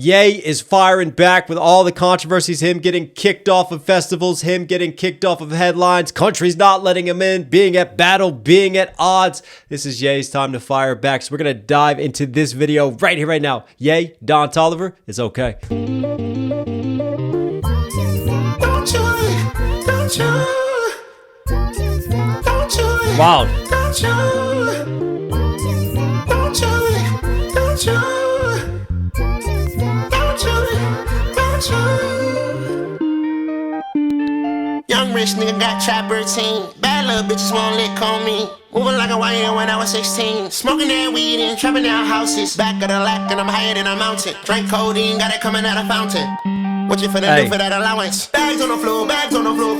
Ye is firing back with all the controversies, him getting kicked off of festivals, him getting kicked off of headlines, countries not letting him in, being at battle, being at odds. This is Ye's time to fire back. So we're going to dive into this video right here, right now. Ye, Don Toliver, it's okay. Wild. Young rich nigga got trap routine. Bad little bitches won't lick on me. Moving like a YN when I was 16. Smoking that weed and trapping out houses. Back of the lack and I'm higher than a mountain. Drink codeine, got it coming out of fountain. What you finna do for that allowance? Bags on the floor,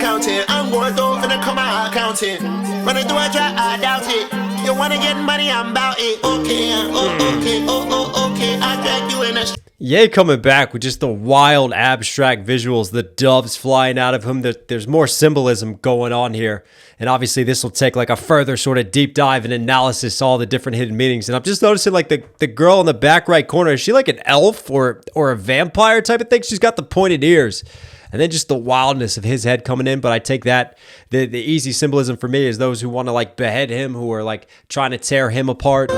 counting. I'm going through, finna come out counting. When I do a drop, I doubt it. You wanna get money, I'm about it. Okay, okay, I drag you in the Ye coming back with just the wild abstract visuals, the doves flying out of him. There's more symbolism going on here. And obviously this will take like a further sort of deep dive and analysis, all the different hidden meanings. And I'm just noticing like the girl in the back right corner, is she like an elf or a vampire type of thing? She's got the pointed ears. And then just the wildness of his head coming in. But I take that, the easy symbolism for me is those who want to like behead him, who are like trying to tear him apart.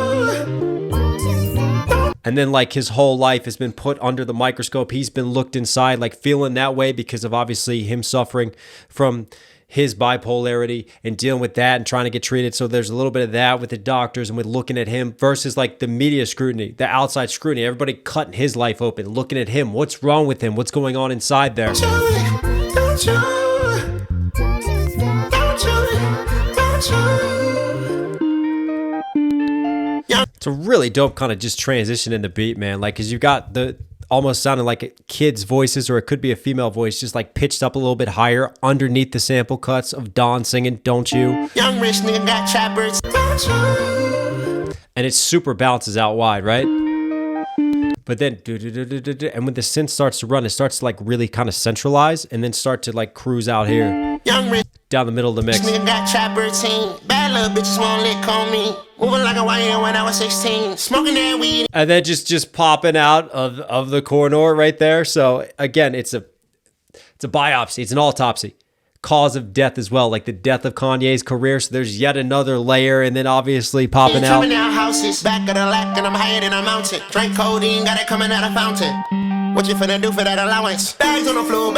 And then like his whole life has been put under the microscope. He's been looked inside, like feeling that way because of obviously him suffering from his bipolarity and dealing with that and trying to get treated. So there's a little bit of that with the doctors and with looking at him versus like the media scrutiny, the outside scrutiny, everybody cutting his life open, looking at him. What's wrong with him? What's going on inside there? It's a really dope kind of just transition in the beat, man. Like, cause you've got the almost sounding like kids' voices, or it could be a female voice, just like pitched up a little bit higher underneath the sample cuts of Don singing "Don't You." Young rich nigga got trappers. And it super bounces out wide, right? But then, and when the synth starts to run, it starts to like really kind of centralize, and then start to like cruise out here, down the middle of the mix. Nigga got trap routine. Bad little bitches won't lick on me. Moving like a YN when I was 16. Smoking that weed. And then just popping out of the corner right there. So again, it's a biopsy. It's an autopsy. Cause of death as well, like the death of Kanye's career. So there's yet another layer, and then obviously popping out. Houses, back of the lack, and I'm higher than a mountain. Drink codeine, got it coming out of fountain. What you finna do for that allowance? Bags on the floor,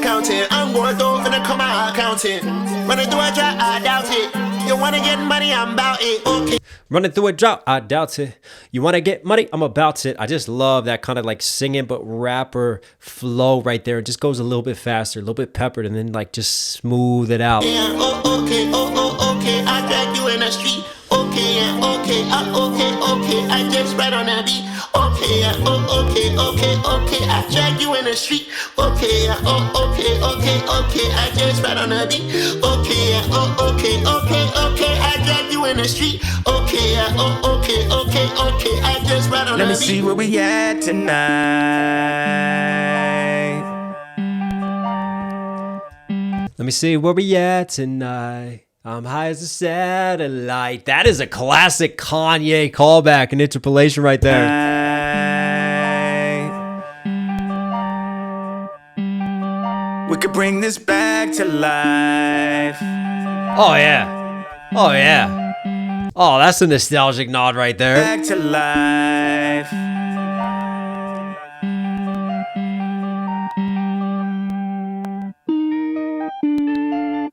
counting. I'm going through, finna come out counting. When I do a drop, I doubt it. You wanna get money, I'm about it. Okay. Running through a drop, I doubt it. You wanna get money, I'm about it. I just love that kind of like singing but rapper flow right there. It just goes a little bit faster, a little bit peppered, and then like just smooth it out. Yeah, okay, I drag you in the street. Okay, okay, I just ride on the beat. Okay, okay, I drag you in the street. Okay, okay, I just ride on the beat. Okay, okay, I drag you in the street. Okay, okay, I just ride on the beat. Let me see where we at tonight. Let me see where we at tonight. I'm high as a satellite. That is a classic Kanye callback and interpolation right there. We could bring this back to life. Oh yeah. Oh yeah. Oh, that's a nostalgic nod right there. Back to life.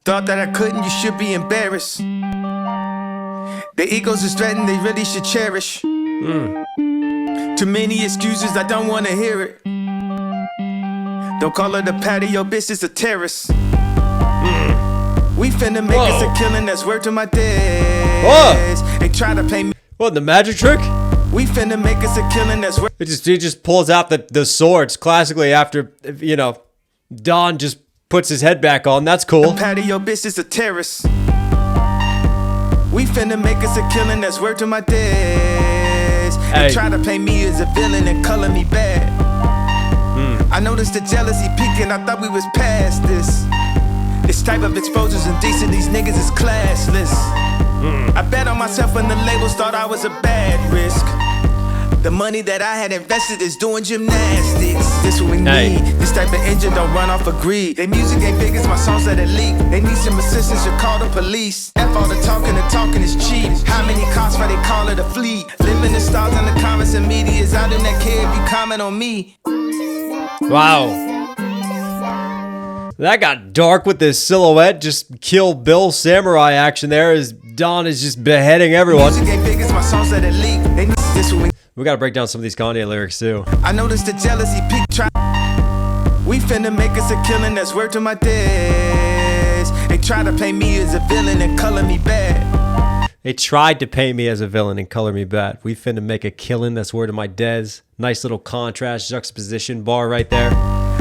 Thought that I couldn't, you should be embarrassed. Their egos is threatened, they really should cherish. Too many excuses, I don't wanna hear it. Don't call it a patio, bitch, it's a terrace. We finna make us a killing that's worth to my days. They try to play me. What, the magic trick? We finna make us a killing that's worth. He just pulls out the swords classically after, you know, Don just puts his head back on. That's cool. Patio, bitch, it's a terrace. We finna make us a killing that's worth to my days. They try to play me as a villain and color me bad. I noticed the jealousy peaking, I thought we was past this. This type of exposure's indecent, these niggas is classless. I bet on myself when the labels thought I was a bad risk. The money that I had invested is doing gymnastics. This what we need. Hey. This type of engine don't run off of greed. They music ain't big as my songs that it leak. They need some assistance, you call the police. F all the talking is cheap. How many cops why they call it a fleet? Living the stars in the comments and media is out in that kid if you comment on me. Wow. That got dark with this silhouette. Just Kill Bill samurai action there as Don is just beheading everyone. Music ain't big as my songs that it leak. They need this what We gotta break down some of these Kanye lyrics too. I noticed the jealousy peak try. We finna make us a killing that's worth to my days. They try to paint me as a villain and color me bad. They tried to paint me as a villain and color me bad. We finna make a killing that's word of my des. Nice little contrast, juxtaposition bar right there.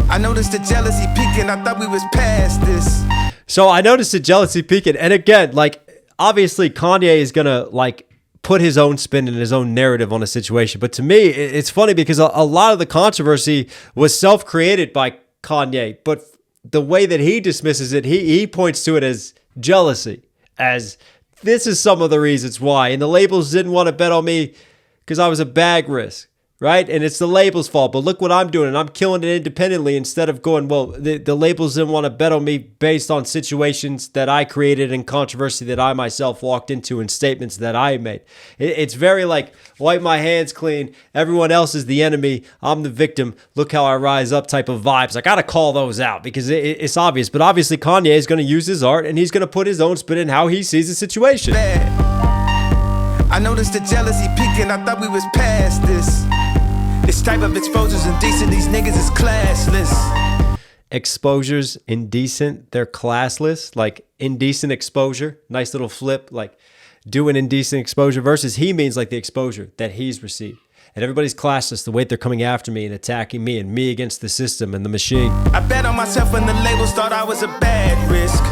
I noticed the jealousy peaking. I thought we was past this. So I noticed the jealousy peaking. And again, like, obviously Kanye is gonna, like, put his own spin and his own narrative on a situation. But to me, it's funny because a lot of the controversy was self-created by Kanye. But the way that he dismisses it, he points to it as jealousy, as this is some of the reasons why. And the labels didn't want to bet on me because I was a bag risk, right? And it's the label's fault. But look what I'm doing. And I'm killing it independently instead of going, well, the labels didn't want to bet on me based on situations that I created and controversy that I myself walked into and statements that I made. It's very like, wipe my hands clean. Everyone else is the enemy. I'm the victim. Look how I rise up type of vibes. I got to call those out because it's obvious. But obviously Kanye is going to use his art and he's going to put his own spin in how he sees the situation. I noticed the jealousy peaking. I thought we was past this. This type of exposure's indecent. These niggas is classless. Exposure's indecent. They're classless. Like indecent exposure. Nice little flip. Like doing indecent exposure versus he means like the exposure that he's received. And everybody's classless. The way they're coming after me and attacking me and me against the system and the machine. I bet on myself when the labels thought I was a bad risk.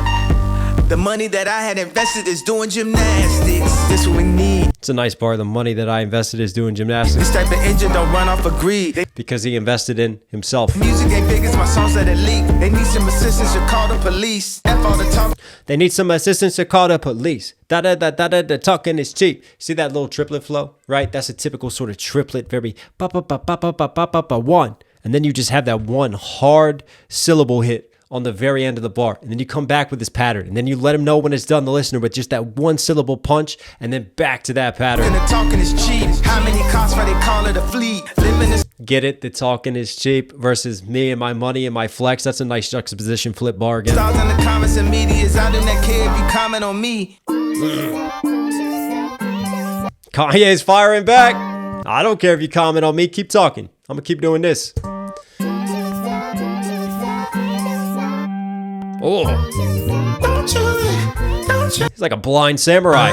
The money that I had invested is doing gymnastics. This what we need. It's a nice part. The money that I invested is doing gymnastics. This type of engine don't run off of greed. Because he invested in himself. Music ain't big as my songs that it leak. They need some assistance to call the police. F all the talk. They need some assistance to call the police. The talking is cheap. See that little triplet flow, right? That's a typical sort of triplet, very one. And then you just have that one hard syllable hit on the very end of the bar. And then you come back with this pattern. And then you let him know when it's done, the listener, with just that one syllable punch. And then back to that pattern. And the talking is cheap. How many cops why they call it a fleet? Living is Get it? The talking is cheap versus me and my money and my flex. That's a nice juxtaposition flip bar again. stars in the comments and media is out in that kid if you comment on me. Kanye's firing back. I don't care if you comment on me. Keep talking. I'm going to keep doing this. Oh. He's like a blind samurai.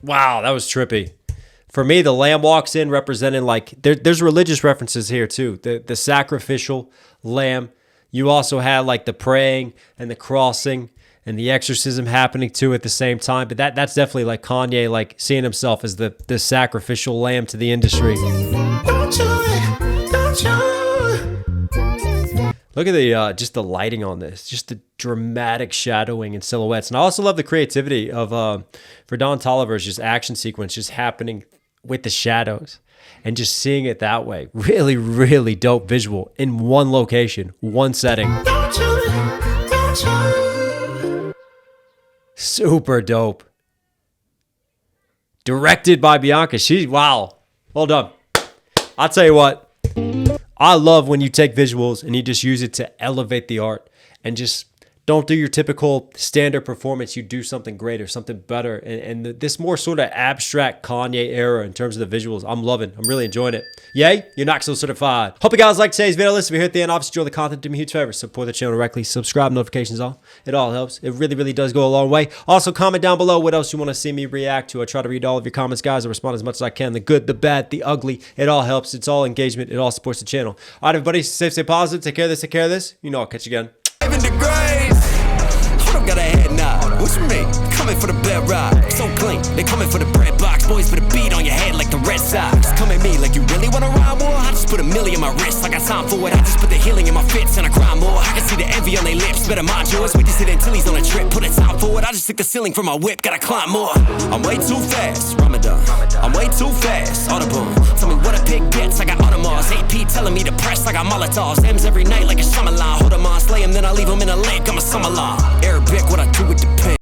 Wow, that was trippy. For me, the lamb walks in representing like, there's religious references here too. The sacrificial lamb. You also had like the praying and the crossing and the exorcism happening too at the same time. But that's definitely like Kanye, like seeing himself as the sacrificial lamb to the industry. Look at the just the lighting on this, just the dramatic shadowing and silhouettes. And I also love the creativity of for Don Toliver's just action sequence just happening with the shadows and just seeing it that way. Really, really dope visual in one location, one setting. Super dope. Directed by Bianca. Wow. Well done. I'll tell you what. I love when you take visuals and you just use it to elevate the art and just don't do your typical standard performance. You do something greater, something better. And this more sort of abstract Kanye era in terms of the visuals, I'm loving. I'm really enjoying it. Yay, you're Knox Hill certified. Hope you guys like today's video. Listen, if you're here at the end, obviously enjoy the content. Do me a huge favor. Support the channel directly. Subscribe, notifications on. It all helps. It really, really does go a long way. Also, comment down below what else you want to see me react to. I try to read all of your comments, guys. I respond as much as I can. The good, the bad, the ugly. It all helps. It's all engagement. It all supports the channel. All right, everybody. Stay positive. Take care of this. Take care of this. You know, I'll catch you again. Got a head nod. What's your name? Coming for the bed ride. So clean. They coming for the bread box. boys put a beat on your head like the Red Sox. Come at me like you really wanna rhyme more. I just put a million on my wrist, I got time for it. I just put the healing in my fits and I grind more. I can see the envy on their lips, better mind yours. We just hit Antilles on a trip, put a time for it. I just took the ceiling from my whip, gotta climb more. I'm way too fast, Ramadan. I'm way too fast, Audubon. Tell me what a pig gets, I got Audemars. AP telling me to press, I got Molotovs. M's every night like a summer line. Hold 'em on, slay 'em, then I leave 'em in a lake, I'm a summer lawn. Arabic, what I do with the pen.